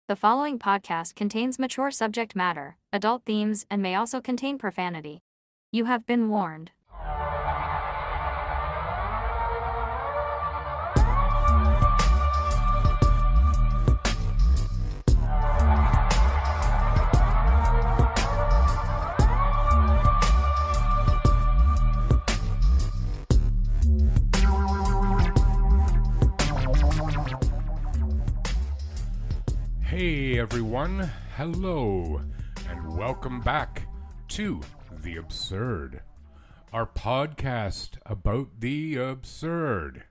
The following podcast contains mature subject matter, adult themes, and may also contain profanity. You have been warned. Hey everyone, hello, and welcome back to The Absurd, our podcast about the absurd.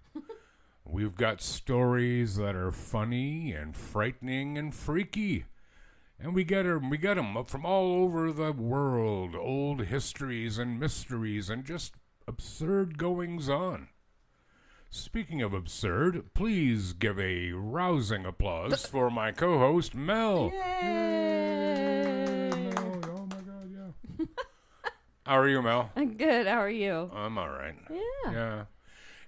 We've got stories that are funny and frightening and freaky, and we get them from all over the world, old histories and mysteries and just absurd goings-on. Speaking of absurd, please give a rousing applause for my co-host, Mel. Yay! Mel. Oh my God, yeah. How are you, Mel? I'm good. How are you? I'm all right. Yeah.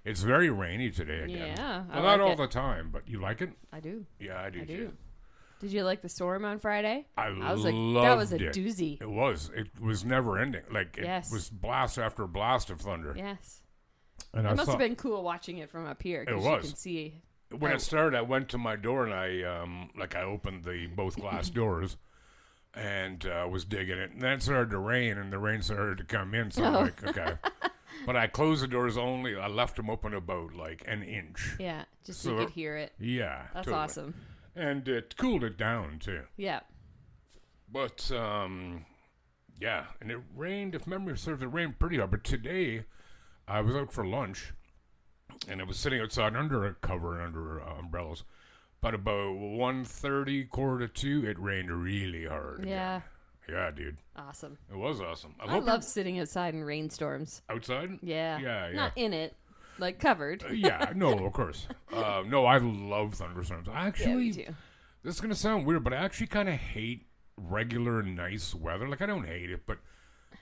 It's very rainy today again. Yeah, I Well, not like all it. the time, but you like it? I do. Yeah, I do I too. do. Did you like the storm on Friday? I was loved like, that was a it. doozy. It was. It was never ending. Like, it Yes. was blast after blast of thunder. Yes. And It must have been cool watching it from up here. 'Cause It was. You can see. When it started, I went to my door and I opened both glass doors and was digging it. And then it started to rain, and the rain started to come in. So I'm like, okay. But I closed the doors I left them open about like an inch. Yeah, just so So- you could hear it. Yeah. That's totally. awesome. And it cooled it down too. Yeah. But, yeah. And it rained, if memory serves, it rained pretty hard. But today, I was out for lunch, and I was sitting outside under a cover, under umbrellas. But about 1:30, 1:45, it rained really hard. Yeah. Yeah, dude. Awesome. It was awesome. I love sitting outside in rainstorms. Outside? Yeah. Yeah. Not in it, like covered. Yeah, no, of course. No, I love thunderstorms. Actually, Yeah, me too. this is going to sound weird, but I actually kind of hate regular nice weather. Like, I don't hate it, but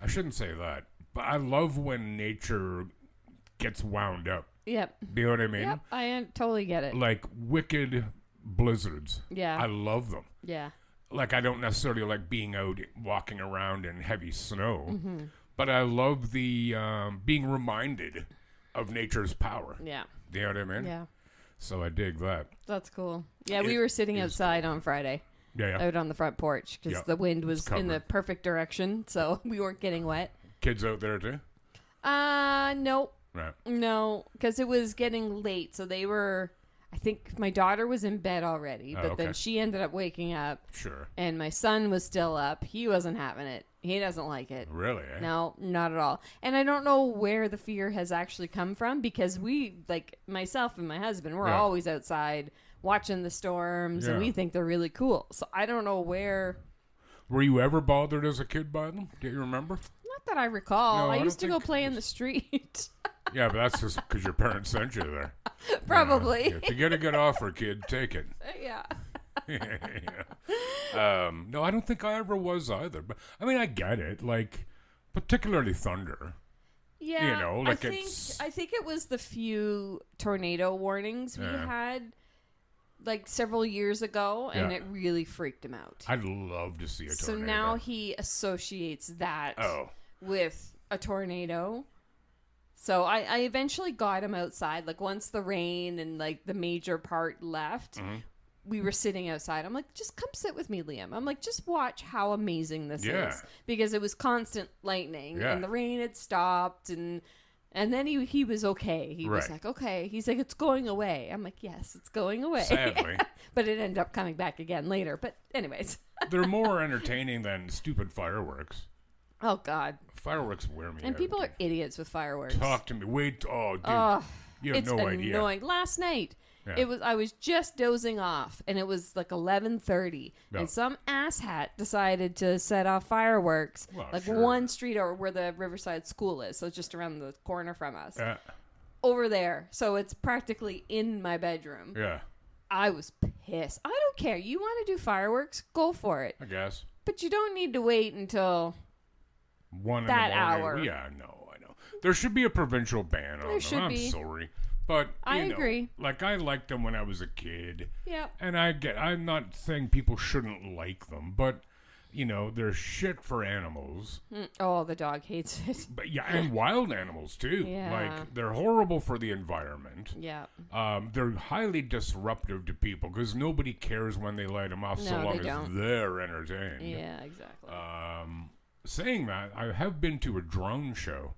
I shouldn't say that. But I love when nature gets wound up. Yep. Do you know what I mean? Yep. I totally get it. Like wicked blizzards. Yeah. I love them. Yeah. Like, I don't necessarily like being out walking around in heavy snow, Mm-hmm. but I love the being reminded of nature's power. Yeah. Do you know what I mean? Yeah. So I dig that. That's cool. Yeah, It we were sitting is outside on Friday. Yeah, yeah. Out on the front porch because Yeah, the wind was in the covered. perfect direction, so we weren't getting wet. Kids out there too? No, Right. because it was getting late, so they were. I think my daughter was in bed already, Oh, but okay. then she ended up waking up, Sure. and my son was still up. He wasn't having it. He doesn't like it. Really? Eh? No, not at all. And I don't know where the fear has actually come from because we, like myself and my husband, we're Yeah. always outside watching the storms, and Yeah. we think they're really cool. So I don't know where. Were you ever bothered as a kid by them? Do you remember? Not that I recall. No, I I don't used to go think play it in the street. Yeah, but that's just because your parents sent you there. Probably. Yeah, if you get a good offer, kid, take it. Yeah. Yeah. No, I don't think I ever was either. But I mean, I get it. Like, particularly thunder. Yeah. You know, like I think it was the few tornado warnings we Yeah. had like several years ago, and Yeah. it really freaked him out. I'd love to see a So tornado. now he associates that Oh. with a tornado. So I eventually got him outside. Like once the rain and like the major part left, Mm-hmm. we were sitting outside. I'm like, just come sit with me, Liam. I'm like, just watch how amazing this Yeah. is. Because it was constant lightning Yeah. and the rain had stopped and then he was okay. He was Right. like, okay. He's like, it's going away. I'm like, yes, it's going away. Sadly. But it ended up coming back again later. But anyways. They're more entertaining than stupid fireworks. Oh, God. Fireworks wear me And out. people are idiots with fireworks. Talk to me. Wait. Oh, dude. Oh, you have it's no idea. annoying. Last night, Yeah. I was just dozing off, and it was like 11:30, Yeah. and some asshat decided to set off fireworks Well, like sure. one street over where the Riverside School is, so just around the corner from us, Yeah. over there. So it's practically in my bedroom. Yeah. I was pissed. I don't care. You want to do fireworks? Go for it, I guess. but you don't need to wait until. 1 That in the morning. hour. Yeah, no, I know. There should be a provincial ban on There them. should I'm be. sorry. But I agree. Like I liked them when I was a kid. Yeah. And I'm not saying people shouldn't like them, but they're shit for animals. Oh, the dog hates it. But yeah, and wild animals too. Yeah. Like they're horrible for the environment. Yeah. They're highly disruptive to people because nobody cares when they light them off so No, long they as don't. they're entertained. Yeah, exactly. Saying that, I have been to a drone show.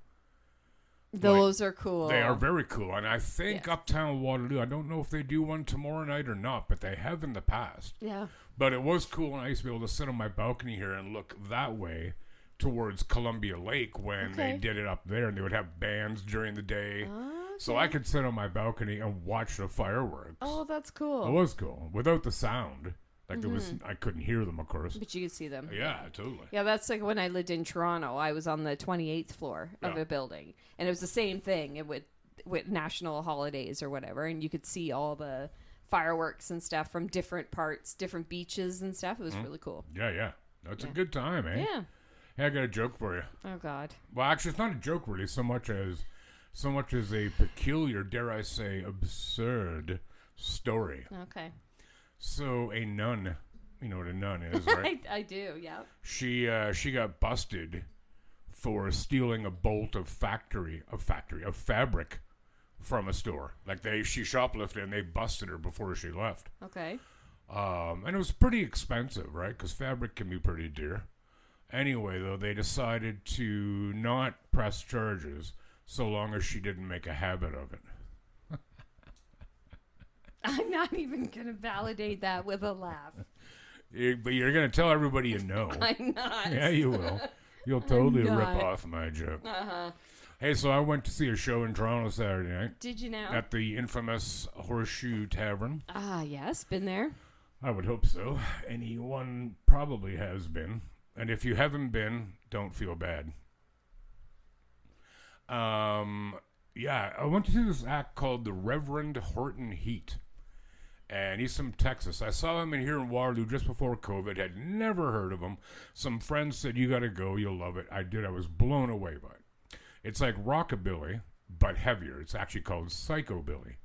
Those are cool. They are very cool, and I think Yeah. Uptown Waterloo, I don't know if they do one tomorrow night or not, but they have in the past. Yeah. But it was cool, and I used to be able to sit on my balcony here and look that way towards Columbia Lake when they did it up there, and they would have bands during the day. Okay. So I could sit on my balcony and watch the fireworks. Oh, that's cool. It was cool, without the sound. Like there was, I couldn't hear them, of course. But you could see them. Yeah, totally. Yeah, that's like when I lived in Toronto. I was on the 28th floor of a building, and it was the same thing. It would with national holidays or whatever, and you could see all the fireworks and stuff from different parts, different beaches and stuff. It was really cool. Yeah. That's a good time, eh? Yeah. Hey, I got a joke for you. Oh God. Well, actually, it's not a joke really, so much as a peculiar, dare I say, absurd story. Okay. So a nun, you know what a nun is, right? I do. Yeah. She got busted for stealing a bolt of fabric from a store. Like she shoplifted and they busted her before she left. Okay. And it was pretty expensive, right? Because fabric can be pretty dear. Anyway, though, they decided to not press charges so long as she didn't make a habit of it. I'm not even gonna validate that with a laugh. But you're going to tell everybody you know. I'm not. Yeah, you will. You'll totally I'm rip not. off my joke. Uh-huh. Hey, so I went to see a show in Toronto Saturday night Did you now? at the infamous Horseshoe Tavern. Ah, yes, been there. I would hope so. Anyone probably has been. And if you haven't been, don't feel bad. Yeah, I went to see this act called the Reverend Horton Heat. And he's from Texas. I saw him in here in Waterloo just before COVID. Had never heard of him. Some friends said, you got to go. You'll love it. I did. I was blown away by it. It's like rockabilly, but heavier. It's actually called psychobilly.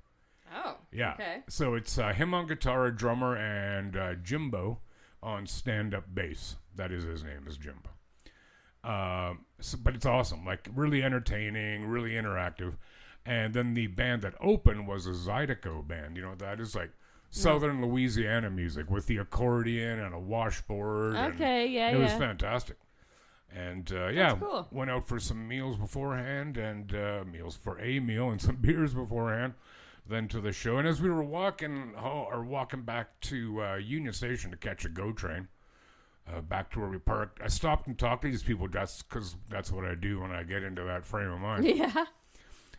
Oh. Yeah. Okay. So it's him on guitar, a drummer, and Jimbo on stand-up bass. That is his name, is Jimbo. But it's awesome. Like, really entertaining, really interactive. And then the band that opened was a Zydeco band. You know, that is like Southern Louisiana music with the accordion and a washboard. Okay, yeah, It was fantastic. And, cool. went out for some meals beforehand and meals for a meal and some beers beforehand, then to the show. And as we were walking back to Union Station to catch a GO train, back to where we parked, I stopped and talked to these people just because that's what I do when I get into that frame of mind. Yeah.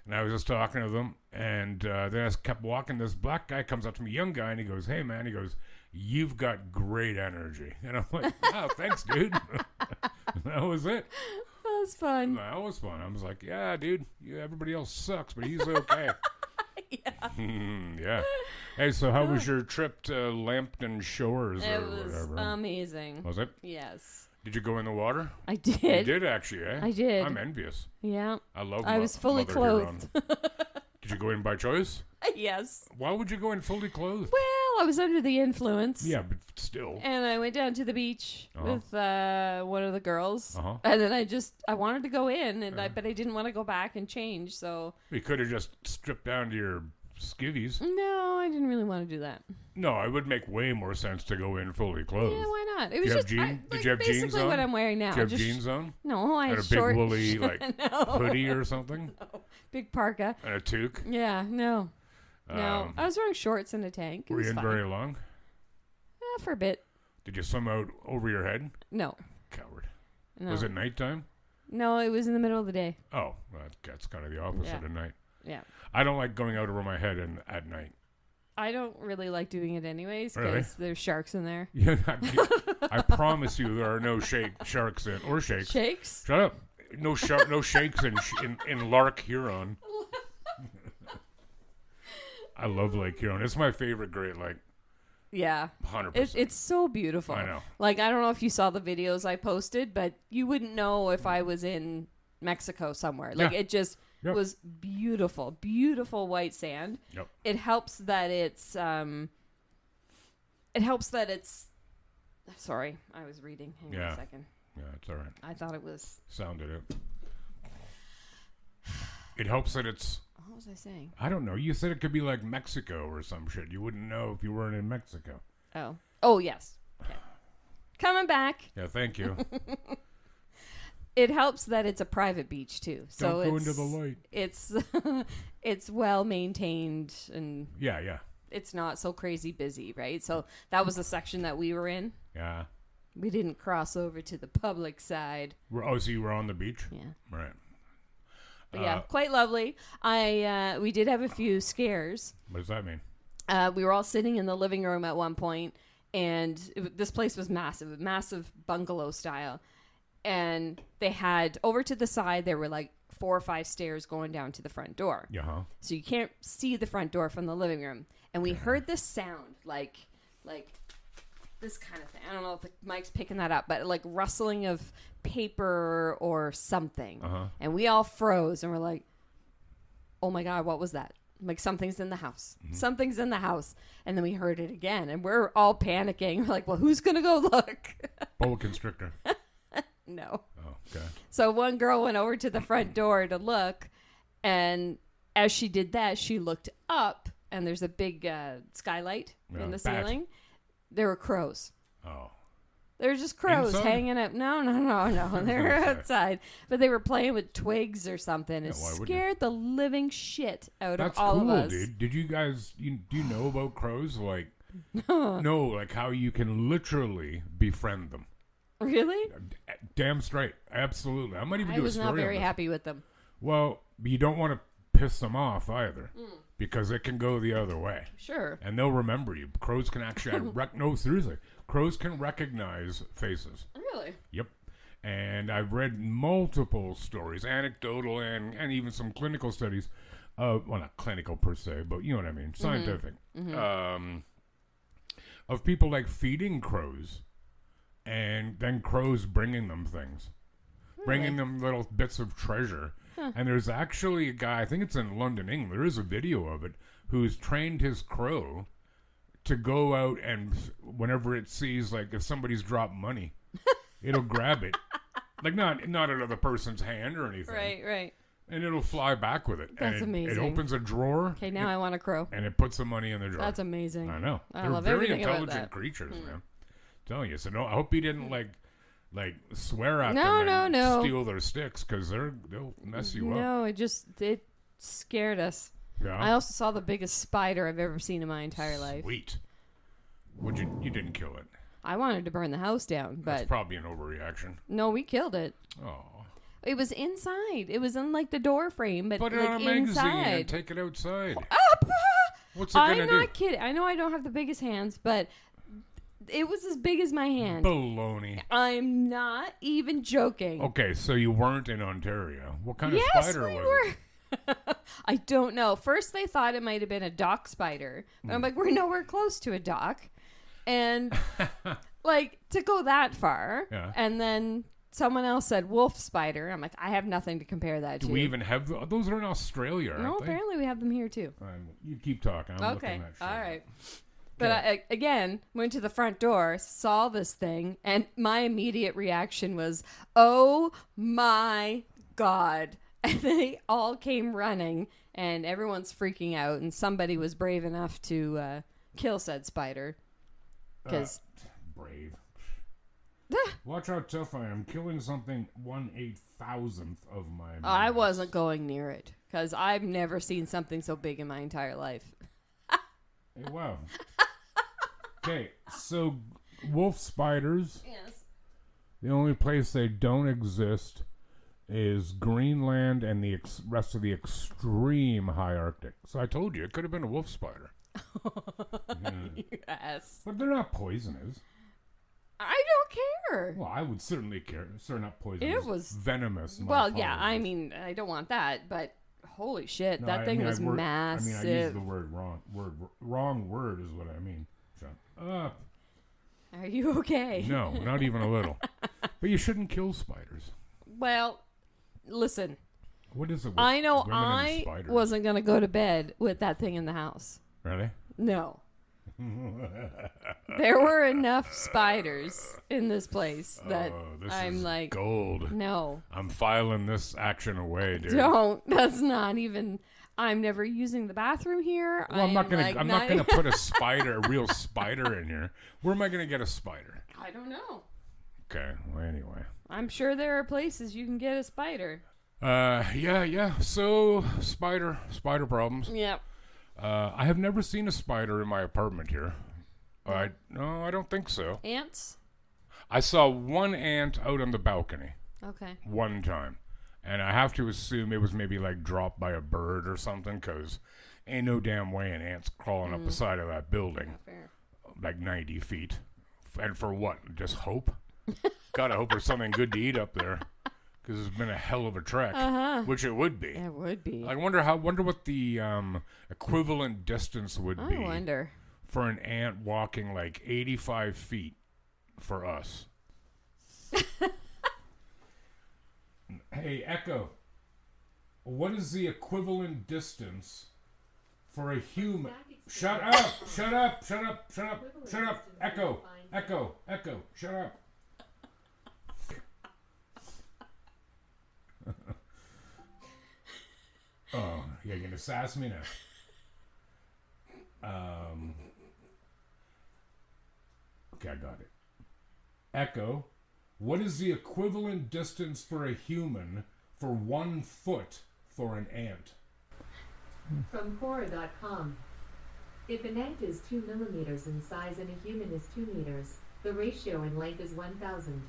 And I was just talking to them, and then I kept walking. This black guy comes up to me, young guy, and he goes, hey, man, he goes, you've got great energy. And I'm like, wow, thanks, dude. That was it. That was fun. That was fun. I was like, yeah, dude, everybody else sucks, but he's okay. Yeah. Yeah. Hey, so how was your trip to Lambton Shores It or was whatever? amazing. Was it? Yes. Did you go in the water? I did. You did actually, eh? I did. I'm envious. Yeah. I love I was fully Mother Huron. clothed. Did you go in by choice? Yes. Why would you go in fully clothed? Well, I was under the influence. Yeah, but still. And I went down to the beach with one of the girls. Uh-huh. And then I wanted to go in, but I didn't want to go back and change, so. You could have just stripped down to your skivvies. No, I didn't really want to do that. No, it would make way more sense to go in fully clothed. Yeah, why not? It was Did you just have did you have jeans basically on? what I'm wearing now. Did you have Just jeans on? No, I And had a big short woolly no. hoodie or something? Big parka. And a toque? Yeah, no. No. Um, I was wearing shorts and a tank. It Were was you in fine. very long? For a bit. Did you swim out over your head? No. Coward. No. Was it nighttime? No, it was in the middle of the day. Oh, well, that's kind of the opposite Yeah. of night. Yeah. I don't like going out over my head at night. I don't really like doing it anyways Really? because there's sharks in there. Yeah, I promise you there are no sharks in or shakes. Shakes? Shut up. No shakes in Lark Huron. I love Lake Huron. It's my favorite Great Lake. Yeah. 100%. It's so beautiful. I know. Like, I don't know if you saw the videos I posted, but you wouldn't know if I was in Mexico somewhere. Like, Yeah. it just Yep. was beautiful, beautiful white sand. Yep. It helps that it's. Sorry, I was reading. Hang on a second. Yeah, it's all right. I thought it was. Sounded it. It helps that it's. What was I saying? I don't know. You said it could be like Mexico or some shit. You wouldn't know if you weren't in Mexico. Oh. Oh, yes. Okay. Coming back. Yeah, thank you. It helps that it's a private beach too. So Don't go into the light. It's it's well maintained and Yeah. it's not so crazy busy, right? So that was the section that we were in. Yeah. We didn't cross over to the public side. So you were on the beach? Yeah. Right. But yeah, quite lovely. We did have a few scares. What does that mean? We were all sitting in the living room at one point, and this place was massive bungalow style. And they had, over to the side, there were like 4 or 5 stairs going down to the front door. Yeah. So you can't see the front door from the living room. And we heard this sound, like this kind of thing. I don't know if the mic's picking that up, but like rustling of paper or something. And we all froze and we're like, oh my God, what was that? Like, something's in the house. Mm-hmm. Something's in the house. And then we heard it again. And we're all panicking. We're like, well, who's going to go look? Boa constrictor. No. Oh, okay. So one girl went over to the front door to look. And as she did that, she looked up. And there's a big skylight in the ceiling. There were crows. Oh. They were just crows Inside? hanging up. No. They were outside. But they were playing with twigs or something. It scared the living shit out of all of us. That's cool, dude. Did you guys, do you know about crows? Like, no, like how you can literally befriend them. Really? Damn straight. Absolutely. I might even do a story I was not very on this. happy with them. Well, you don't want to piss them off either. Because it can go the other way. Sure. And they'll remember you. Crows can actually... no, seriously. Crows can recognize faces. Really? Yep. And I've read multiple stories, anecdotal and even some clinical studies. Well, not clinical per se, but you know what I mean. Scientific. Of people like feeding crows and then crows bringing them things. Really? Bringing them little bits of treasure. Huh. And there's actually a guy, I think it's in London, England, there is a video of it, who's trained his crow to go out and whenever it sees, like, if somebody's dropped money, it'll grab it. Like, not another person's hand or anything. Right. And it'll fly back with it. That's amazing. It opens a drawer. Okay, now I want a crow. And it puts the money in the drawer. That's amazing. I know. I They're love very everything about intelligent that. creatures, man. I'm telling you. So, no, I hope he didn't, like swear at them and no. steal their sticks, because they'll mess you up. No, it scared us. Yeah. I also saw the biggest spider I've ever seen in my entire life. Sweet. You didn't kill it. I wanted to burn the house down, but That's probably an overreaction. no, we killed it. Oh. It was inside. It was in like the door frame, but Put it like on a magazine inside. and take it outside. Up! What's it gonna I'm do? not kidding. I know I don't have the biggest hands, but it was as big as my hand. Baloney. I'm not even joking. Okay, so you weren't in Ontario. What kind of spider was it? I don't know. First, they thought it might have been a dock spider. But I'm like, we're nowhere close to a dock. And, like, to go that far. Yeah. And then someone else said wolf spider. I'm like, I have nothing to compare that to. Do we even have those? Are in Australia, aren't No, they? apparently we have them here, too. You keep talking. I'm Okay. looking at shit. All right. But I, again, went to the front door, saw this thing, and my immediate reaction was, oh my God. And they all came running, and everyone's freaking out, and somebody was brave enough to kill said spider. Because brave. Watch how tough I am. Killing something 1/8,000th of my mass. I wasn't going near it, because I've never seen something so big in my entire life. Hey, wow. Okay, so wolf spiders. Yes. The only place they don't exist is Greenland and the rest of the extreme high Arctic. So I told you, it could have been a wolf spider. Yes. But they're not poisonous. I don't care. Well, I would certainly care. They're not poisonous. It was venomous. Well, yeah, I mean, I don't want that, but holy shit, No, that thing was massive. I used the word wrong. Wrong word is what I mean. Shut up. Are you okay? No, not even a little. But you shouldn't kill spiders. Well, listen. What is it with I know women and I spiders? wasn't going to go to bed with that thing in the house. Really? No. There were enough spiders in this place that this I'm is like, gold. no. I'm filing this action away, dude. Don't. That's not even... I'm never using the bathroom here. Well, I'm not gonna put a real spider in here. Where am I gonna get a spider? I don't know. Okay. Well, anyway. I'm sure there are places you can get a spider. Yeah. So spider problems. Yep. I have never seen a spider in my apartment here. No, I don't think so. Ants? I saw one ant out on the balcony Okay. one time. And I have to assume it was maybe like dropped by a bird or something, because ain't no damn way an ant's crawling up the side of that building. Not fair. Like 90 feet. And for what? Just hope? Gotta hope there's something good to eat up there. Because it's been a hell of a trek. Which it would be. It would be. I wonder what the equivalent distance would be I wonder. for an ant walking like 85 feet for us. Hey, Echo, what is the equivalent distance for a human? Shut up, Echo, shut up. Oh, you're going to sass me now. Okay, I got it. Echo, what is the equivalent distance for a human for 1 foot for an ant? From Quora.com. If an ant is 2 millimeters in size and a human is 2 meters, the ratio in length is 1,000.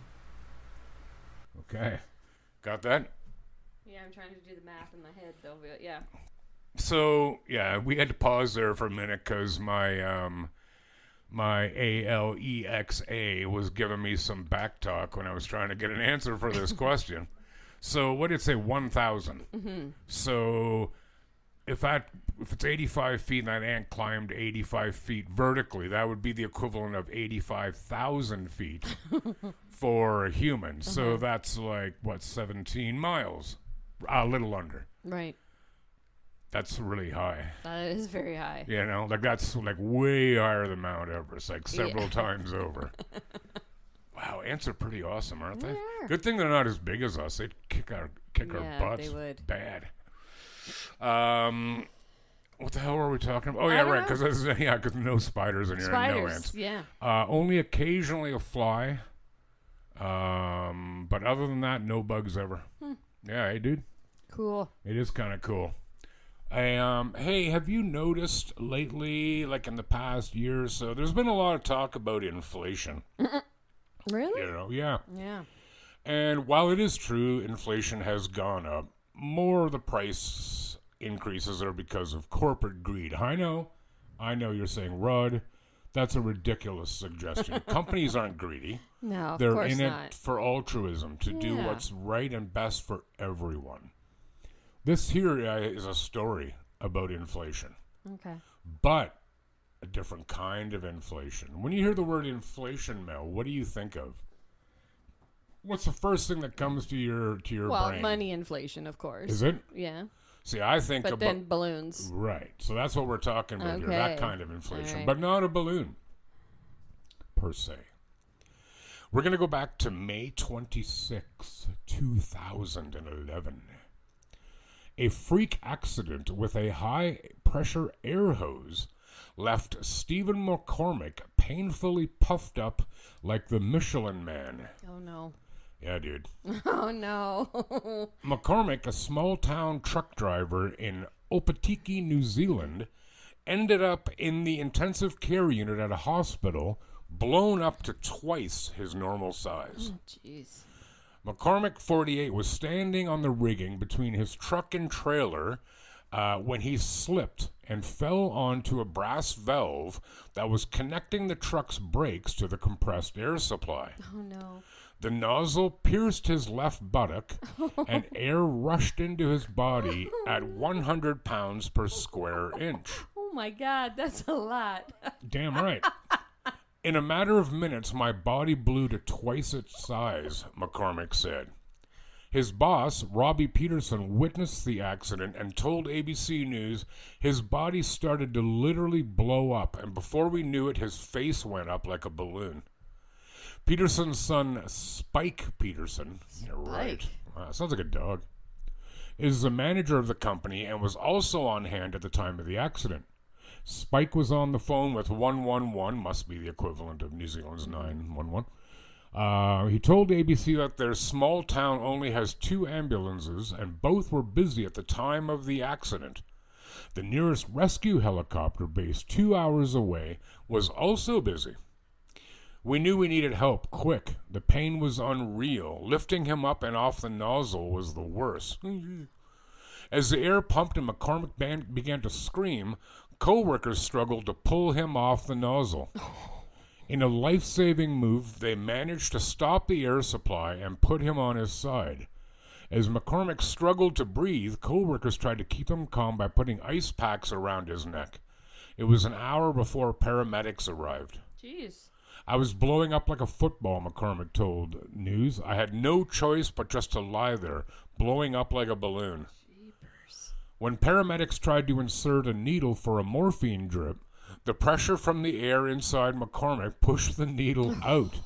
Okay. Got that? Yeah, I'm trying to do the math in my head, though. But yeah. So, yeah, we had to pause there for a minute because my Alexa was giving me some back talk when I was trying to get an answer for this question. So what did it say? 1,000. Mm-hmm. So if it's 85 feet and that ant climbed 85 feet vertically, that would be the equivalent of 85,000 feet for a human. So that's like, 17 miles? A little under. Right. That's really high. That is very high. You know, like that's like way higher than Mount Everest, like several times over. Wow, ants are pretty awesome, aren't they? are. Good thing they're not as big as us. They'd kick our butts. They would. Bad. What the hell were we talking about? Oh I yeah, don't right. know. Because no spiders in here and no ants. Yeah. Only occasionally a fly. But other than that, no bugs ever. Yeah, hey, dude. Cool. It is kind of cool. Hey, have you noticed lately, like in the past year or so, there's been a lot of talk about inflation. Really? You know, yeah. Yeah. And while it is true, inflation has gone up, more of the price increases are because of corporate greed. I know you're saying, Rod, that's a ridiculous suggestion. Companies aren't greedy. No, of They're course in not. it for altruism, to do Yeah. what's right and best for everyone. This here is a story about inflation, Okay. but a different kind of inflation. When you hear the word inflation, Mel, what do you think of? What's the first thing that comes to your Well, brain? money inflation, of course. Is it? Yeah. See, I think But about... then balloons. Right, so that's what we're talking about here, that Okay. kind of inflation, All right. but not a balloon, per se. We're going to go back to May 26, 2011. A freak accident with a high-pressure air hose left Stephen McCormick painfully puffed up like the Michelin Man. Oh, no. Yeah, dude. Oh, no. McCormick, a small-town truck driver in Opatiki, New Zealand, ended up in the intensive care unit at a hospital, blown up to twice his normal size. Jeez. McCormick, 48, was standing on the rigging between his truck and trailer when he slipped and fell onto a brass valve that was connecting the truck's brakes to the compressed air supply. Oh, no. The nozzle pierced his left buttock, and air rushed into his body at 100 pounds per square inch. Oh, my God. That's a lot. Damn right. In a matter of minutes, my body blew to twice its size, McCormick said. His boss, Robbie Peterson, witnessed the accident and told ABC News his body started to literally blow up, and before we knew it, his face went up like a balloon. Peterson's son, Spike Peterson, yeah, right, sounds like a dog, is the manager of the company and was also on hand at the time of the accident. Spike was on the phone with 111, must be the equivalent of New Zealand's 911. He told ABC that their small town only has 2 ambulances, and both were busy at the time of the accident. The nearest rescue helicopter based 2 hours away was also busy. We knew we needed help, quick. The pain was unreal. Lifting him up and off the nozzle was the worst. As the air pumped and McCormick began to scream, co-workers struggled to pull him off the nozzle. In a life-saving move, they managed to stop the air supply and put him on his side. As McCormick struggled to breathe, co-workers tried to keep him calm by putting ice packs around his neck. It was an hour before paramedics arrived. Jeez. I was blowing up like a football, McCormick told News. I had no choice but just to lie there, blowing up like a balloon. Jeepers. When paramedics tried to insert a needle for a morphine drip, the pressure from the air inside McCormick pushed the needle out.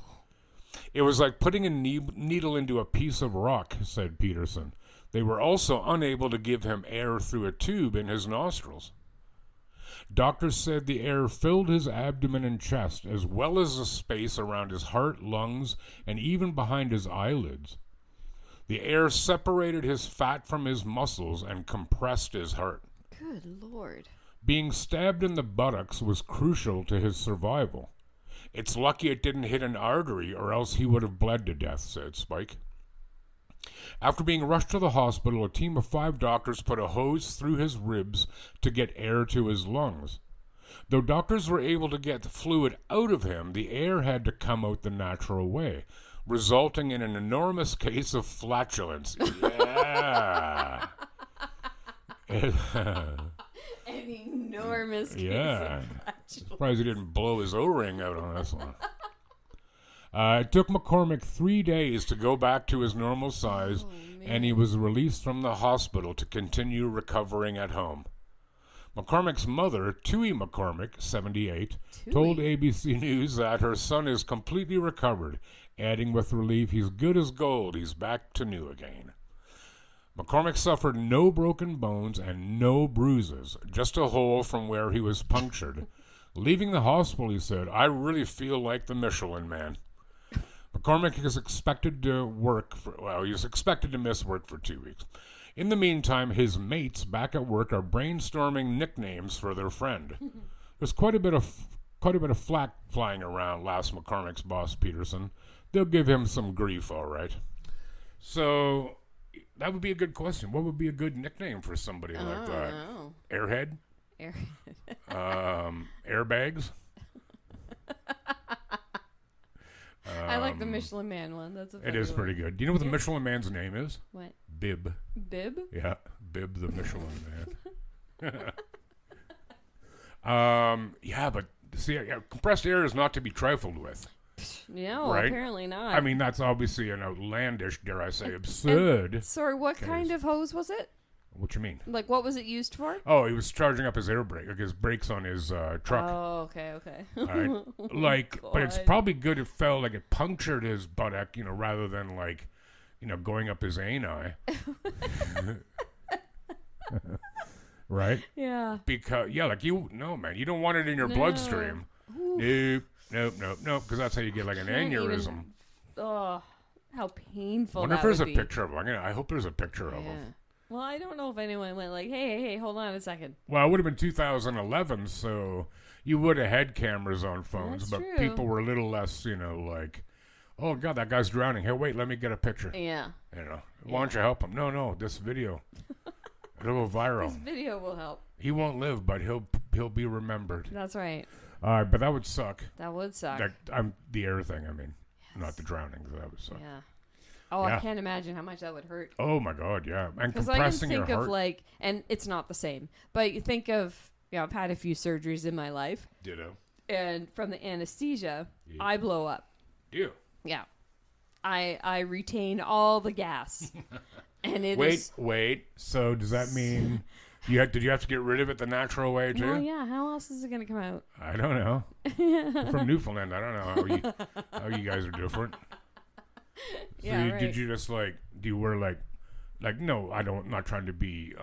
It was like putting a needle into a piece of rock, said Peterson. They were also unable to give him air through a tube in his nostrils. Doctors said the air filled his abdomen and chest, as well as the space around his heart, lungs, and even behind his eyelids. The air separated his fat from his muscles and compressed his heart. Good Lord. Being stabbed in the buttocks was crucial to his survival. It's lucky it didn't hit an artery, or else he would have bled to death, said Spike. After being rushed to the hospital, a team of 5 doctors put a hose through his ribs to get air to his lungs. Though doctors were able to get the fluid out of him, the air had to come out the natural way, resulting in an enormous case of flatulence. Yeah. An enormous case Yeah. of flatulence. Surprised he didn't blow his O-ring out on this one. It took McCormick 3 days to go back to his normal size, and he was released from the hospital to continue recovering at home. McCormick's mother, Tui McCormick, 78, told ABC News that her son is completely recovered, adding with relief, he's good as gold, he's back to new again. McCormick suffered no broken bones and no bruises, just a hole from where he was punctured. Leaving the hospital, he said, I really feel like the Michelin Man. McCormick is expected to he's expected to miss work for 2 weeks. In the meantime, his mates back at work are brainstorming nicknames for their friend. There's quite a bit of flack flying around, laughs McCormick's boss, Peterson. They'll give him some grief, all right. So that would be a good question. What would be a good nickname for somebody like that? Know. Airhead? Airbags? I like the Michelin Man one. That's a It is pretty good. Do you know what the Michelin Man's name is? What? Bib. Bib? Yeah, Bib the Michelin Man. Yeah, but see, compressed air is not to be trifled with. No, right? apparently not. I mean, that's obviously an outlandish, dare I say, absurd. Sorry, what kind of hose was it? What you mean? Like, what was it used for? Oh, he was charging up his air brake, like his brakes on his truck. Oh, okay. Right? Like, but it's probably good it felt like it punctured his buttock, rather than like, going up his ani. Right? Yeah. Because, like man, you don't want it in your bloodstream. Nope, because that's how you get like an aneurysm. Oh, how painful. Wonder that if there's would a be. picture of him. I hope there's a picture of him. Well, I don't know if anyone went like, hey, hold on a second. Well, it would have been 2011, so you would have had cameras on phones, That's but true. people were a little less, like, oh, God, that guy's drowning. Hey, wait, let me get a picture. Yeah. Why don't you help him? No, this video. It'll go viral. This video will help. He won't live, but he'll be remembered. That's right. But that would suck. That would suck. The air thing, not the drowning, that would suck. Yeah. Oh, Yeah. I can't imagine how much that would hurt. Oh, my God, yeah. And Because I can compressing your think heart. of and it's not the same, but you think of, I've had a few surgeries in my life. Ditto. And from the anesthesia, Yeah. I blow up. You. Yeah. I retain all the gas. And it is... Wait. So does that mean did you have to get rid of it the natural way too? Well, yeah. How else is it going to come out? I don't know. I'm from Newfoundland. I don't know how you guys are different. So Yeah, right. did you just do you wear like no, I'm not trying to be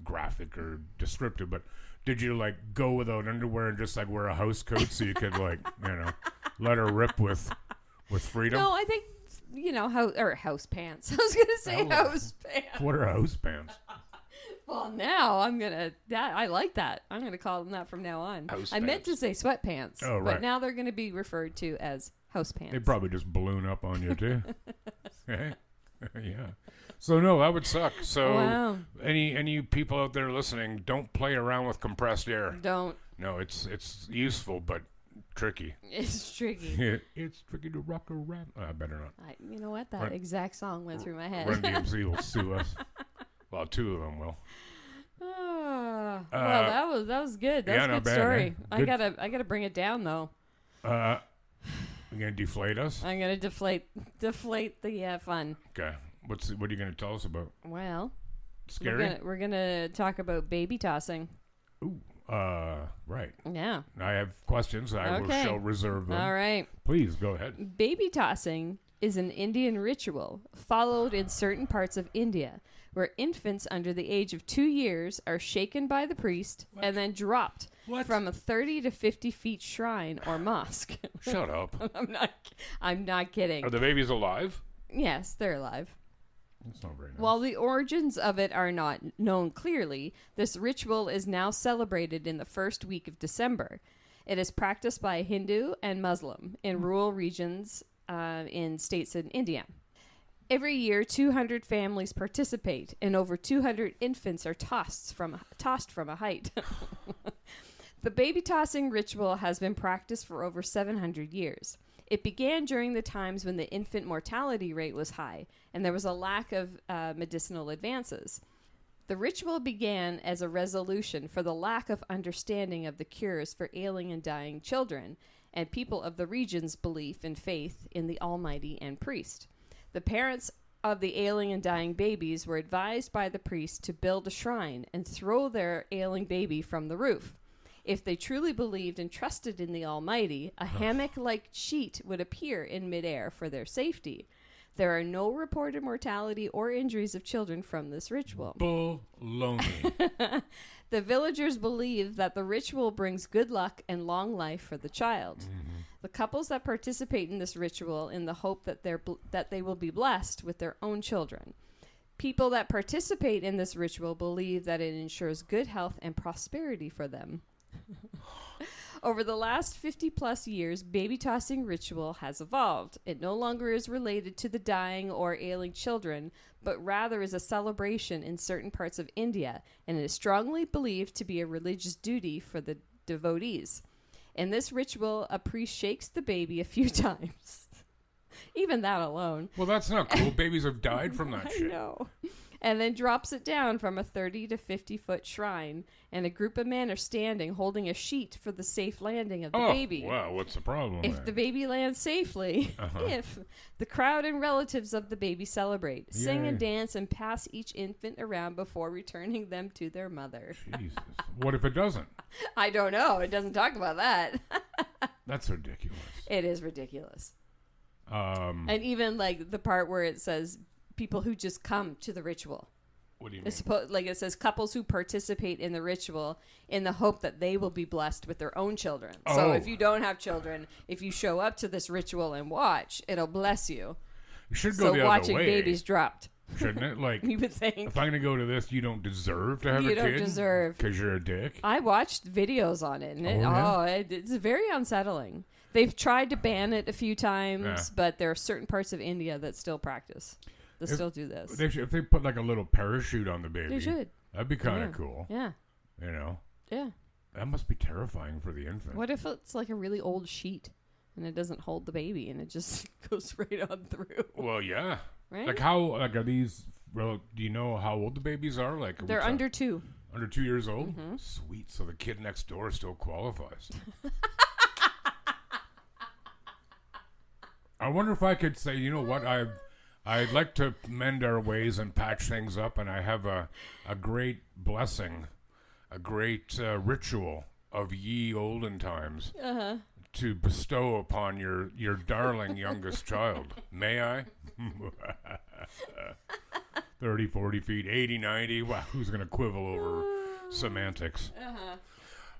graphic or descriptive, but did you go without underwear and just wear a house coat so you could let her rip with freedom? No, I think, house pants. I was going to say house pants. What are house pants? Well, now I like that. I'm going to call them that from now on. I meant to say sweatpants. Oh, right. But now they're going to be referred to as house pants. They probably just balloon up on you too. Yeah. So no, that would suck. So wow. any people out there listening, don't play around with compressed air. Don't. No, it's useful but tricky. It's tricky. It's tricky to rock around. I better not. You know what? That exact song went through my head. Run DMC will sue us. Well, two of them will. Well, that was good. That's a good bad, story. eh? I gotta bring it down though. You gonna deflate us? I'm gonna deflate the fun. Okay. What are you gonna tell us about? Well, scary. We're gonna talk about baby tossing. Ooh. Right. Yeah. I have questions. I shall reserve them. All right. Please go ahead. Baby tossing is an Indian ritual followed in certain parts of India where infants under the age of 2 years are shaken by the priest and then dropped from a 30 to 50 feet shrine or mosque. Shut up. I'm not kidding. Are the babies alive? Yes, they're alive. That's not very nice. While the origins of it are not known clearly, this ritual is now celebrated in the first week of December. It is practiced by Hindu and Muslim in rural regions in states in India. Every year, 200 families participate, and over 200 infants are tossed from a height. The baby tossing ritual has been practiced for over 700 years. It began during the times when the infant mortality rate was high, and there was a lack of medicinal advances. The ritual began as a resolution for the lack of understanding of the cures for ailing and dying children, and people of the region's belief and faith in the Almighty and priest. The parents of the ailing and dying babies were advised by the priest to build a shrine and throw their ailing baby from the roof. If they truly believed and trusted in the Almighty, a hammock-like sheet would appear in midair for their safety. There are no reported mortality or injuries of children from this ritual. Baloney. The villagers believe that the ritual brings good luck and long life for the child. Mm-hmm. The couples that participate in this ritual in the hope that they will be blessed with their own children. People that participate in this ritual believe that it ensures good health and prosperity for them. Over the last 50-plus years, baby tossing ritual has evolved. It no longer is related to the dying or ailing children, but rather is a celebration in certain parts of India, and it is strongly believed to be a religious duty for the devotees. In this ritual, a priest shakes the baby a few times. Even that alone. Well, that's not cool. Babies have died from that shit. I know. And then drops it down from a 30 to 50-foot shrine, and a group of men are standing holding a sheet for the safe landing of the baby. Wow, what's the problem? If the baby lands safely, the crowd and relatives of the baby celebrate, sing and dance, and pass each infant around before returning them to their mother. Jesus. What if it doesn't? I don't know. It doesn't talk about that. That's ridiculous. It is ridiculous. And even the part where it says people who just come to the ritual. What do you mean? It says couples who participate in the ritual in the hope that they will be blessed with their own children. Oh. So if you don't have children, if you show up to this ritual and watch, it'll bless you. You should go the other way. So watching babies dropped. Shouldn't it? You would think. If I'm going to go to this, you don't deserve to have a kid? You don't deserve. Because you're a dick? I watched videos on it, and it's very unsettling. They've tried to ban it a few times, but there are certain parts of India that still practice. They still do this. If they put a little parachute on the baby. They should. That'd be kind of cool. Yeah. You know? Yeah. That must be terrifying for the infant. What if it's a really old sheet and it doesn't hold the baby and it just goes right on through? Well, yeah. Right? Are these, do you know how old the babies are? They're under 2. Under 2 years old? Mm-hmm. Sweet. So the kid next door still qualifies. I wonder if I could say, you know what, I'd like to mend our ways and patch things up, and I have a great blessing, a great ritual of ye olden times to bestow upon your darling youngest child. May I? 30, 40 feet, 80, 90. Wow, who's going to quibble over semantics?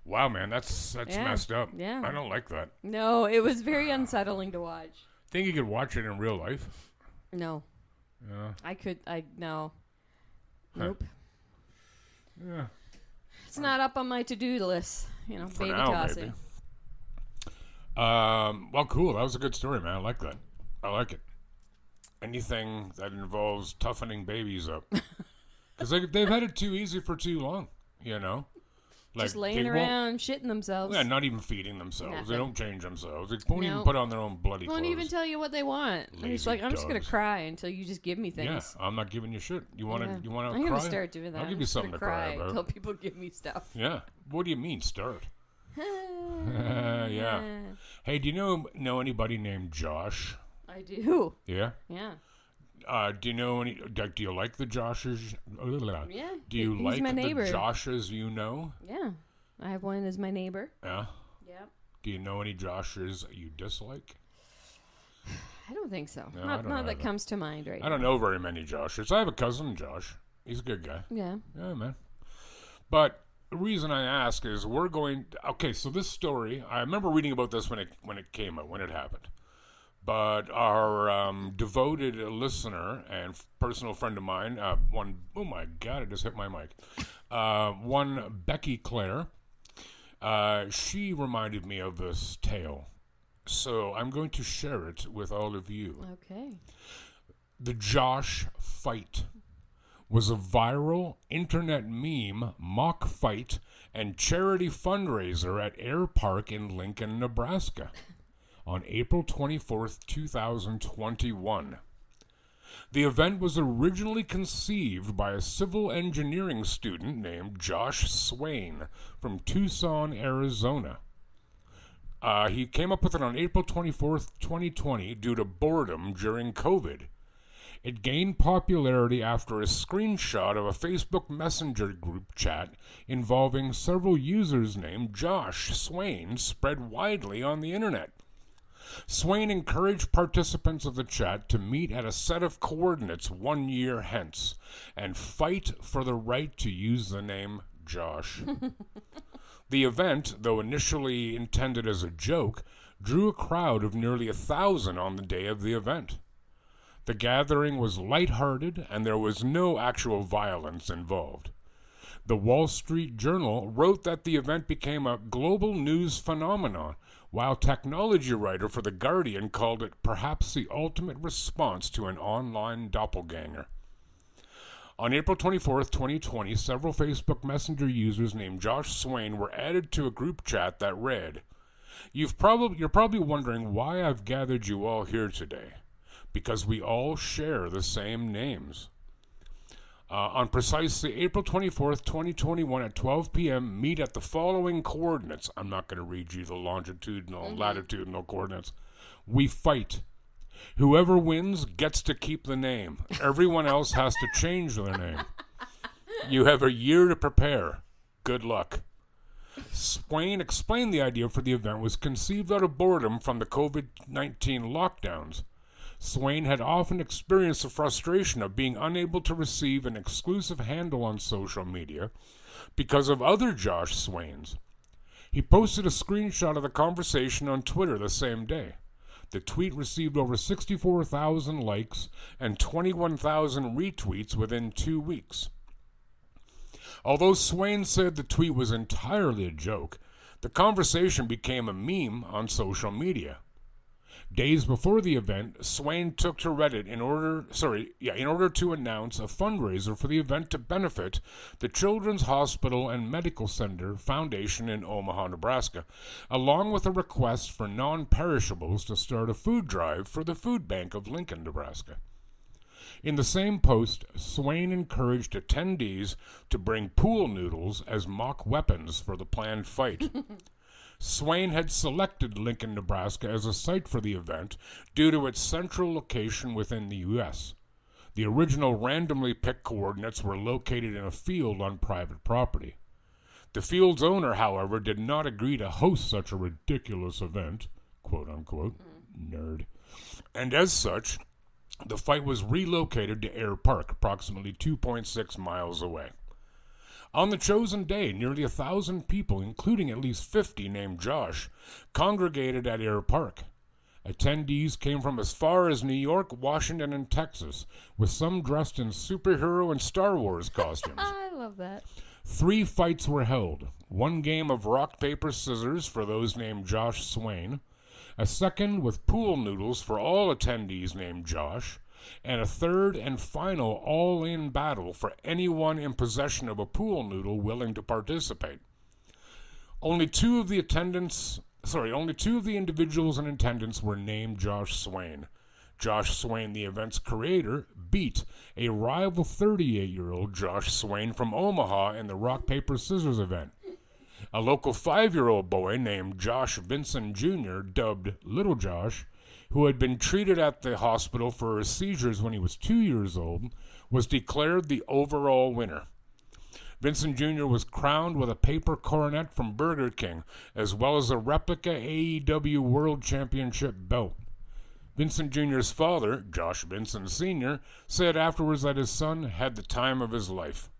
Wow, man, that's messed up. Yeah. I don't like that. No, it was very unsettling to watch. Think you could watch it in real life? No. Yeah. No. Nope. Yeah. It's not up on my to-do list. For baby now, tossing. maybe. Well, cool. That was a good story, man. I like that. I like it. Anything that involves toughening babies up. Because they've had it too easy for too long, Just laying around, shitting themselves. Yeah, not even feeding themselves. Nothing. They don't change themselves. They won't even No. put on their own bloody Won't clothes. even tell you what they want. And it's Lazy like, I'm just going to dogs. cry until you just give me things. Yeah, I'm not giving you shit. You want to Yeah. you want to I'm cry? going to start doing that. I'll give I'm you just something gonna to cry about. until people give me stuff. Yeah. What do you mean, start? Yeah. Hey, do you know anybody named Josh? I do. Yeah? Yeah. Do you know any? Do you like the Joshes? Yeah. Do you He's like my the neighbor. Joshes you know? Yeah. I have one as my neighbor. Yeah. Yep. Do you know any Joshes you dislike? I don't think so. No, I not don't know that either. comes to mind right I don't know very many Joshes. I have a cousin, Josh. He's a good guy. now. Yeah, man. But the reason I ask is okay, so this story, I remember reading about this when it came out, when it happened. But our devoted listener and personal friend of mine, oh my God, I just hit my mic. One Becky Claire, she reminded me of this tale. So I'm going to share it with all of you. Yeah. Okay. The Josh Fight was a viral internet meme, mock fight, and charity fundraiser at Air Park in Lincoln, Nebraska on April 24th, 2021. The event was originally conceived by a civil engineering student named Josh Swain from Tucson, Arizona. He came up with it on April 24th, 2020 due to boredom during COVID. It gained popularity after a screenshot of a Facebook Messenger group chat involving several users named Josh Swain spread widely on the internet. Swain encouraged participants of the chat to meet at a set of coordinates 1 year hence and fight for the right to use the name Josh. The event, though initially intended as a joke, drew a crowd of nearly 1,000 on the day of the event. The gathering was lighthearted and there was no actual violence involved. The Wall Street Journal wrote that the event became a global news phenomenon, while technology writer for The Guardian called it perhaps the ultimate response to an online doppelganger. On April 24th, 2020, several Facebook Messenger users named Josh Swain were added to a group chat that read, You're probably wondering why I've gathered you all here today. Because we all share the same names. On precisely April 24th, 2021 at 12 p.m., meet at the following coordinates. I'm not going to read you the longitudinal and latitudinal coordinates. We fight. Whoever wins gets to keep the name. Everyone else has to change their name. You have a year to prepare. Good luck. Swain explained the idea for the event was conceived out of boredom from the COVID-19 lockdowns. Swain had often experienced the frustration of being unable to receive an exclusive handle on social media because of other Josh Swains. He posted a screenshot of the conversation on Twitter the same day. The tweet received over 64,000 likes and 21,000 retweets within 2 weeks. Although Swain said the tweet was entirely a joke, the conversation became a meme on social media. Days before the event, Swain took to Reddit in order to announce a fundraiser for the event to benefit the Children's Hospital and Medical Center Foundation in Omaha, Nebraska, along with a request for non-perishables to start a food drive for the Food Bank of Lincoln, Nebraska. In the same post, Swain encouraged attendees to bring pool noodles as mock weapons for the planned fight. Swain had selected Lincoln, Nebraska as a site for the event due to its central location within the U.S. The original randomly picked coordinates were located in a field on private property. The field's owner, however, did not agree to host such a ridiculous event, quote unquote, nerd, and as such, the fight was relocated to Air Park, approximately 2.6 miles away. On the chosen day, nearly 1,000 people, including at least 50 named Josh, congregated at Air Park. Attendees came from as far as New York, Washington, and Texas, with some dressed in superhero and Star Wars costumes. I love that. 3 fights were held. 1 game of rock, paper, scissors for those named Josh Swain, a second with pool noodles for all attendees named Josh, and a third and final all-in battle for anyone in possession of a pool noodle willing to participate. Only two of the individuals in attendance were named Josh Swain. Josh Swain, the event's creator, beat a rival 38-year-old Josh Swain from Omaha in the rock, paper, scissors event. A local 5-year-old boy named Josh Vincent Jr., dubbed Little Josh, who had been treated at the hospital for his seizures when he was 2 years old, was declared the overall winner. Vincent Jr. was crowned with a paper coronet from Burger King, as well as a replica AEW World Championship belt. Vincent Jr.'s father, Josh Vincent Sr., said afterwards that his son had the time of his life.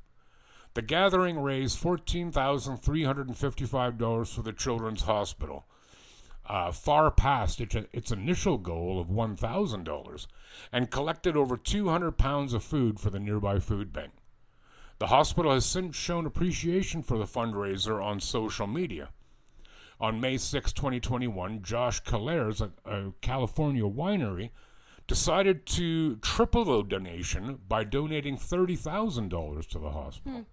The gathering raised $14,355 for the Children's Hospital, far past its initial goal of $1,000, and collected over 200 pounds of food for the nearby food bank. The hospital has since shown appreciation for the fundraiser on social media. On May 6, 2021, Josh Kalers, a California winery, decided to triple the donation by donating $30,000 to the hospital.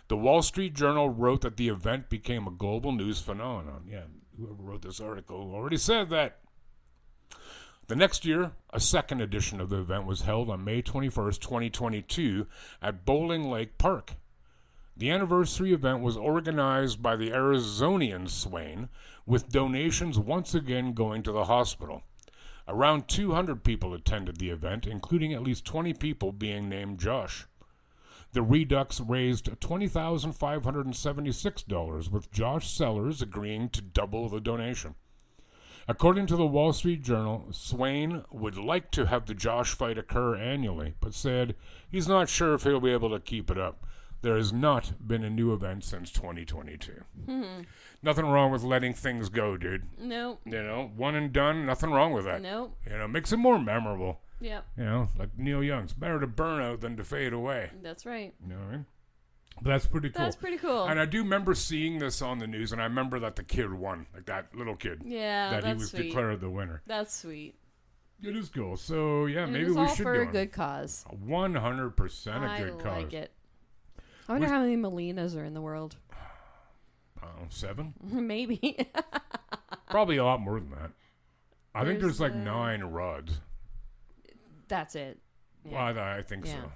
The Wall Street Journal wrote that the event became a global news phenomenon. Yeah, whoever wrote this article already said that. The next year, a second edition of the event was held on May 21st, 2022 at Bowling Lake Park. The anniversary event was organized by the Arizonian Swain, with donations once again going to the hospital. Around 200 people attended the event, including at least 20 people being named Josh. The Redux raised $20,576, with Josh Sellers agreeing to double the donation. According to the Wall Street Journal, Swain would like to have the Josh fight occur annually, but said he's not sure if he'll be able to keep it up. There has not been a new event since 2022. Nothing wrong with letting things go, dude. Nope. You know, one and done, nothing wrong with that. Nope. You know, makes it more memorable. Yep. You know, like Neil Young's, better to burn out than to fade away. That's right. You know what I mean? But that's pretty cool. That's pretty cool. And I do remember seeing this on the news, and I remember that the kid won, like that little kid. Yeah, that that's he was sweet. declared the winner. That's sweet. It is cool. So yeah, And maybe it was we all should for do a good cause. 100% a I good cause. like it. I wonder how many Melinas are in the world. 7? Maybe. Probably a lot more than that. I think there's like There's, 9 rods. That's it. Yeah. Well, I think Yeah. so.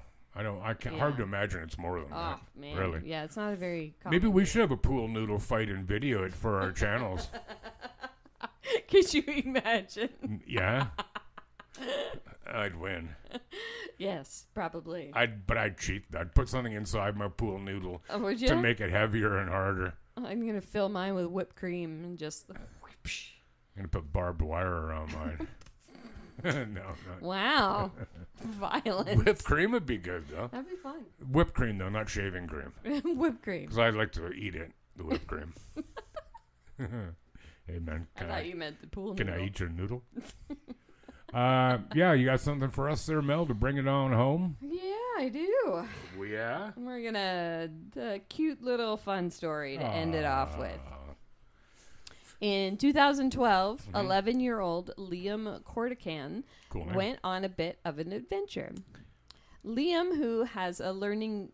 I can't. Yeah. Hard to imagine it's more than Oh, that. man. Really. Yeah, it's not a very common. Maybe we should have a pool noodle fight and video it for our channels. Could you imagine? Yeah. I'd win. Yes, probably. But I'd cheat. I'd put something inside my pool noodle Oh, would you? to make it heavier and harder. I'm going to fill mine with whipped cream and just... I'm gonna put barbed wire around mine. No, not Wow. Violent. whipped cream would be good though. That'd be fun. Whipped cream though, not shaving cream, Whipped cream. because I'd like to eat it. The whipped cream. Hey man, I thought you meant the pool can noodle. I eat your noodle? Yeah, you got something for us there, Mel, to bring it on home? Yeah, I do. Yeah. We're gonna a cute little fun story to end it off with. In 2012, 11-year-old Liam Corcoran Cool name. went on a bit of an adventure. Liam, who has a learning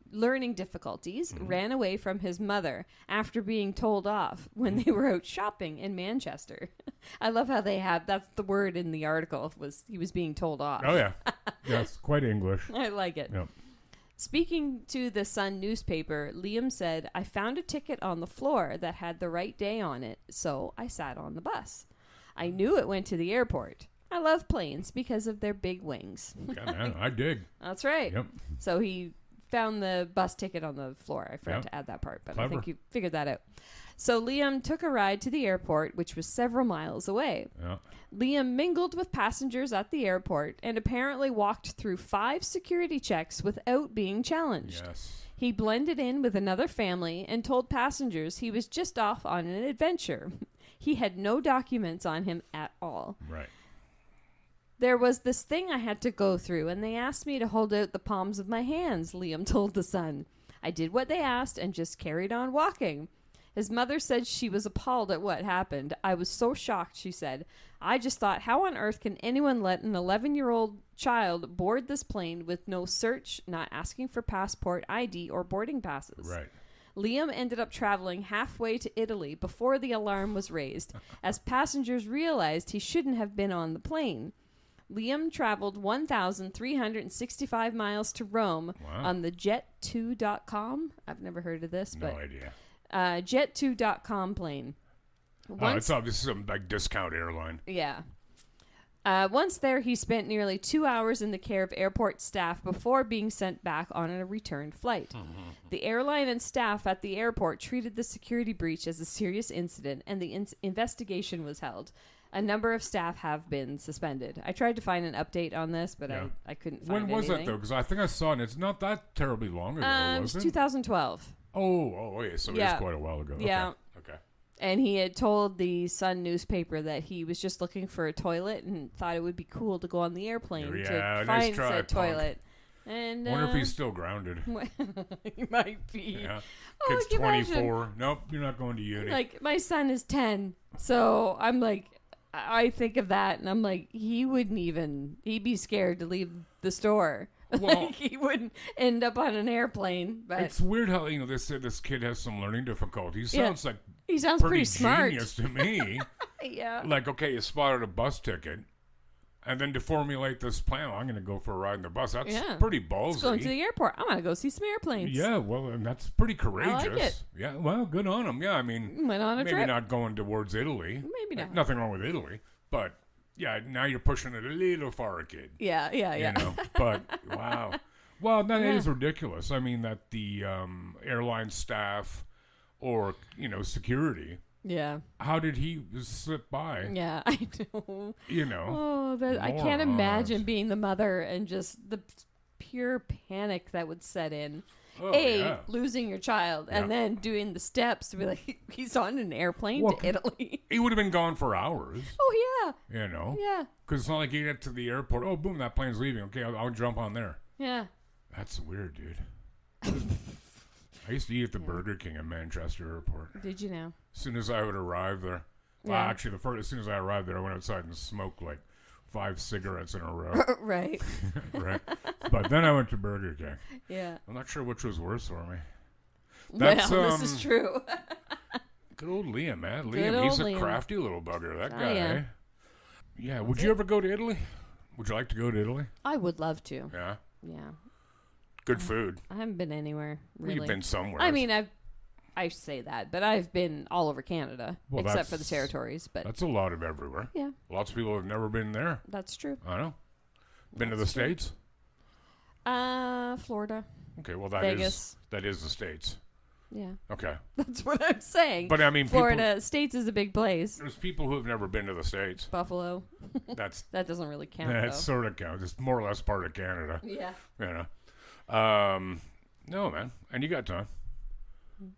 difficulties, ran away from his mother after being told off when they were out shopping in Manchester. I love how they have, that's the word in the article, was he was being told off. Oh yeah, that's quite English. I like it. Yep. Speaking to the Sun newspaper, Liam said, "I found a ticket on the floor that had the right day on it, so I sat on the bus. I knew it went to the airport. I love planes because of their big wings." Yeah, man, I dig. That's right. Yep. So he found the bus ticket on the floor. I forgot Yep. to add that part, but Clever. I think you figured that out. So Liam took a ride to the airport, which was several miles away. Yeah. Liam mingled with passengers at the airport and apparently walked through 5 security checks without being challenged. Yes. He blended in with another family and told passengers he was just off on an adventure. He had no documents on him at all. Right. "There was this thing I had to go through, and they asked me to hold out the palms of my hands," Liam told the Sun. "I did what they asked and just carried on walking." His mother said she was appalled at what happened. "I was so shocked," she said. "I just thought, how on earth can anyone let an 11-year-old child board this plane with no search, not asking for passport, ID, or boarding passes?" Right. Liam ended up traveling halfway to Italy before the alarm was raised, as passengers realized he shouldn't have been on the plane. Liam traveled 1,365 miles to Rome Wow. on the Jet2.com. I've never heard of this, No but idea. Jet2.com plane. It's obviously some like discount airline. Yeah. Once there, he spent nearly 2 hours in the care of airport staff before being sent back on a return flight. The airline and staff at the airport treated the security breach as a serious incident, and the investigation was held. A number of staff have been suspended. I tried to find an update on this, but Yeah. I couldn't find When was anything. that though? Because I think I saw it. It's not that terribly long ago, was It's it? 2012. Oh, yeah. So Yeah. it is quite a while ago. Yeah. Okay. And he had told the Sun newspaper that he was just looking for a toilet and thought it would be cool to go on the airplane Yeah, to nice find try, said punk. toilet. And Wonder if he's still grounded. he might be. Yeah. Oh, Kid's can you imagine? 24. Nope, you're not going to uni. Like, my son is 10, so I'm like, I think of that, and I'm like, he'd be scared to leave the store. Well- Like, he wouldn't end up on an airplane, but It's weird how they said this kid has some learning difficulties. Yeah. Sounds like he sounds pretty pretty smart. genius to me. Yeah. Like, okay, you spotted a bus ticket, and then to formulate this plan, I'm going to go for a ride in the bus. That's Yeah. pretty ballsy. Let's go into the airport. I'm going to go see some airplanes. Yeah, well, and that's pretty courageous. like it. Yeah, well, good on him. Yeah, I mean, Went on a maybe trip. not going towards Italy. Maybe not. Nothing wrong with Italy, but yeah, now you're pushing it a little far, kid. Yeah. You know, but wow. Well, that Yeah. is ridiculous. I mean, that the airline staff or, security, Yeah. how did he slip by? Yeah, I know. You know, Oh, I can't imagine being the mother and just the pure panic that would set in. Oh, yeah. Losing your child and Yeah. then doing the steps to be like, he's on an airplane Well, to Italy. He would have been gone for hours, Oh, you know, yeah. because it's not like you get to the airport. Oh, boom, that plane's leaving. Okay, I'll jump on there. Yeah. That's weird, dude. I used to eat at the Burger King at Manchester Airport. Did you know? As soon as I would arrive there, well, Yeah. actually, as soon as I arrived there, I went outside and smoked like 5 cigarettes in a row. Right. Right. But then I went to Burger King. Yeah. I'm not sure which was worse for me. Well, That's, this is true. Good old Liam, man. Good Liam, he's old a Liam. crafty little bugger, that Oh, guy. yeah. Eh? Yeah. Would you ever go to Italy? Would you like to go to Italy? I would love to. Yeah. Yeah. Good food. I haven't been anywhere, really. You've been somewhere. I mean, I say that, but I've been all over Canada, Well, except for the that's- territories. But that's a lot of everywhere. yeah, Lots of people have never been there. that's true. I know. Been to the That's true. States? Florida. Okay, well, that Vegas. is the States. Yeah, Okay. that's what I'm saying. But I mean, Florida, States is a big place. there's people who have never been to the States. Buffalo, That's that doesn't really count. that though. sort of counts. It's more or less part of Canada. Yeah. You know. No, man. And you got time.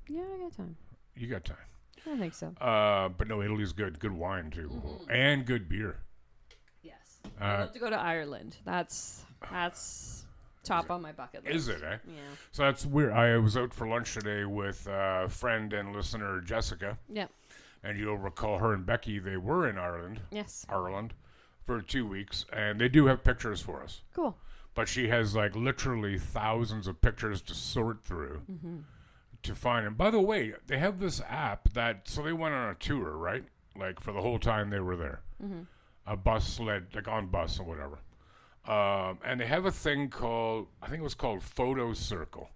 Yeah, I got time. You got time. I think so. But no, Italy's good. Good wine, too. And good beer. Yes. I'd love to go to Ireland. That's top on my bucket list. Is it, eh? Yeah. So that's weird. I was out for lunch today with friend and listener Jessica. Yeah. And you'll recall her and Becky, they were in Ireland Yes. for 2 weeks. And they do have pictures for us. Cool. But she has like literally thousands of pictures to sort through to find them. By the way, they have this app so they went on a tour, right? Like for the whole time they were there. A bus sled, like on bus or whatever. And they have a thing called, I think it was called Photo Circle.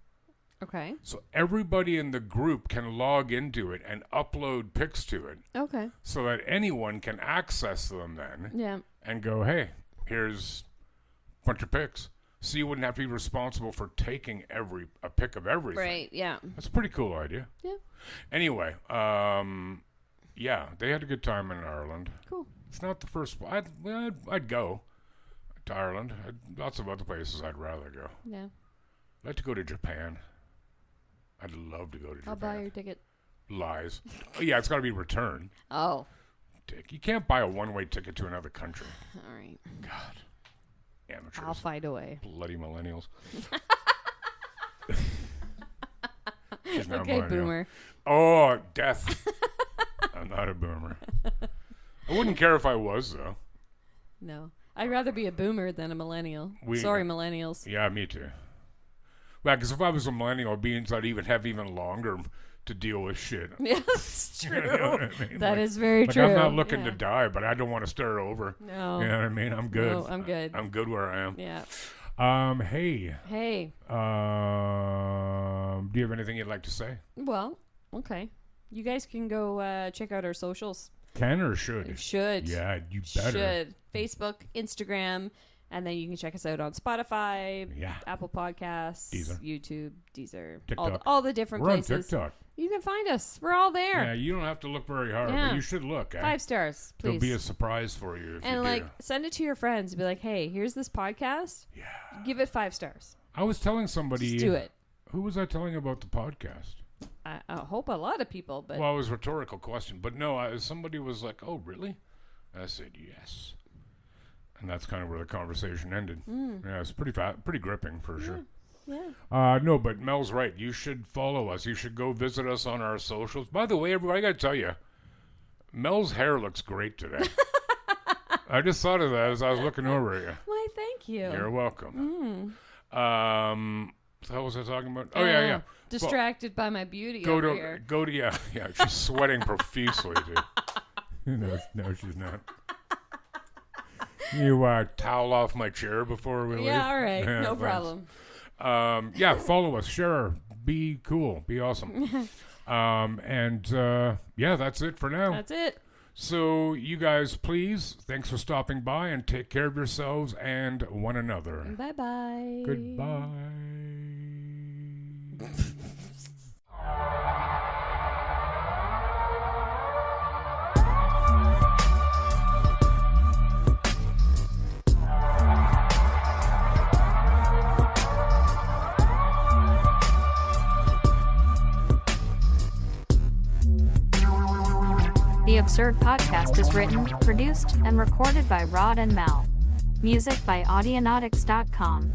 Okay. So everybody in the group can log into it and upload pics to it Okay. so that anyone can access them then Yeah. and go, hey, here's a bunch of pics. So you wouldn't have to be responsible for taking a pic of everything. Right. Yeah. That's a pretty cool idea. Yeah. Anyway, yeah, they had a good time in Ireland. Cool. It's not the first. I'd go to Ireland. Lots of other places I'd rather go. Yeah. I'd like to go to Japan. I'd love to go to Japan. I'll buy your ticket. Lies. Oh, yeah, it's got to be returned. Oh. Dick, you can't buy a one-way ticket to another country. All right. God. Amateurs. I'll find a way. Bloody millennials. She's not Okay, millennial. boomer. Oh, death. I'm not a boomer. I wouldn't care if I was, though. No. I'd rather be a boomer than a millennial. Sorry, millennials. Yeah, me too. Well, because if I was a millennial, it means I'd even have even longer to deal with shit. Yeah, that's true. You know what I mean? That Like- is very like true. I'm not looking Yeah. to die, but I don't want to start over. No. You know what I mean? I'm good. No, I'm good. I'm good where I am. Yeah. Hey. Hey. Do you have anything you'd like to say? Well, okay. You guys can go check out our socials. Can or should? You should. Yeah, you better. Should. Facebook, Instagram, and then you can check us out on Spotify, Yeah. Apple Podcasts, Deezer. YouTube, Deezer, TikTok. all the different We're places. on TikTok. You can find us. We're all there. Yeah, you don't have to look very hard, Yeah. but you should look. 5 stars, There'll please. be a surprise for you if and you do. send it to your friends. Be like, hey, here's this podcast. Yeah. Give it 5 stars. I was telling somebody. Just do it. Who was I telling about the podcast? I hope a lot of people, but Well, it was a rhetorical question, but no, somebody was like, "Oh, really?" I said, "Yes," and that's kind of where the conversation ended. Yeah, it's pretty gripping for sure. yeah. No, but Mel's right. You should follow us. You should go visit us on our socials. By the way, everybody, I got to tell you, Mel's hair looks great today. I just thought of that as I was looking over at you. Why, thank you. You're welcome. So what was I talking about? Oh, yeah. Distracted by my beauty Go over to, here. yeah. She's sweating profusely, dude. No, she's not. You towel off my chair before we leave? Yeah, all right. Yeah, No thanks. problem. Yeah, follow us, share, be cool, be awesome. Yeah, that's it for now. That's it. So you guys, please, thanks for stopping by and take care of yourselves and one another. Bye-bye. Goodbye. The Absurd Podcast is written, produced, and recorded by Rod and Mel. Music by Audionautics.com.